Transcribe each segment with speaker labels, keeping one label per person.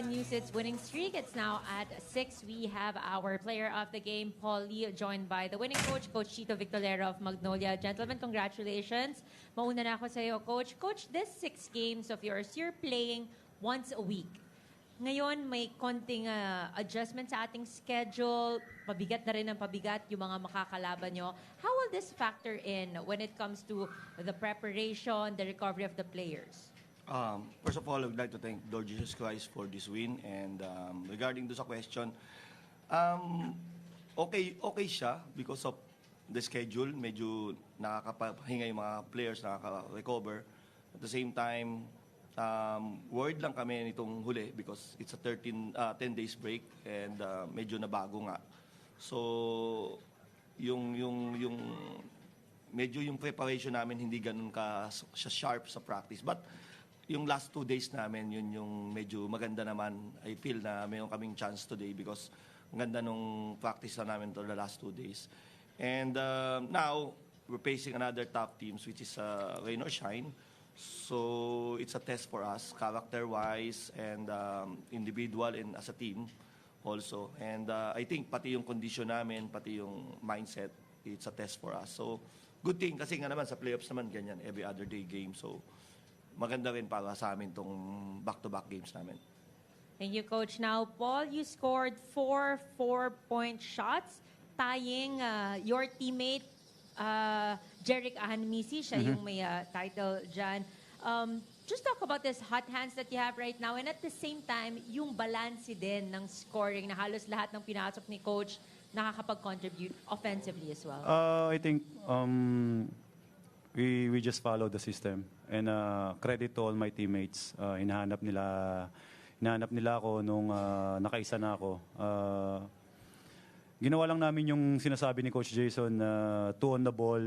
Speaker 1: continues its winning streak. It's now at 6. We have our player of the game, Paul Lee, joined by the winning coach, Coach Chito Victorero of Magnolia. Gentlemen, congratulations. Mauna na ako sa iyo, Coach. Coach, this 6 games of yours, you're playing once a week. Ngayon, may konting adjustment sa ating schedule. Pabigat na rin ang pabigat yung mga makakalaban nyo. How will this factor in when it comes to the preparation, the recovery of the players?
Speaker 2: First of all, I would like to thank Lord Jesus Christ for this win. And regarding to sa question, okay siya because of the schedule. Medyo nakakapahinga yung mga players, nakaka-recover. At the same time, worried lang kami nitong huli because it's a 10 days break and medyo nabago nga. So, medyo yung preparation namin hindi ganun ka sharp sa practice. But yung last 2 days namin, yun yung medyo maganda naman. I feel na mayroon kaming chance today because ang ganda nung practice na namin to the last 2 days. And now, we're facing another top teams which is Rain or Shine. So, it's a test for us, character-wise and individual and as a team also. And I think pati yung condition namin, pati yung mindset, it's a test for us. So, good thing kasi nga naman sa playoffs naman ganyan, every other day game. So, maganda rin para sa amin tong back-to-back games namin.
Speaker 1: Thank you, Coach. Now, Paul, you scored 4 4-point shots, tying your teammate, Jeric Ahanmisi. Siya yung may title dyan. Just talk about this hot hands that you have right now and at the same time, yung balance din ng scoring na halos lahat ng pinasok ni Coach nakakapag-contribute offensively as well.
Speaker 3: I think we just follow the system and credit to all my teammates. Hinahanap nila ako nung nakaisa na ako. Ginawa lang namin yung sinasabi ni Coach Jason na 2 on the ball,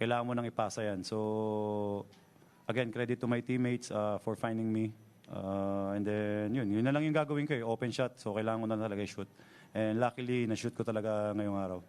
Speaker 3: kailangan mo nang ipasa yan. So, again, credit to my teammates for finding me. And then, yun na lang yung gagawin ko. Open shot, so kailangan ko na talaga i-shoot. And luckily, na-shoot ko talaga ngayong araw.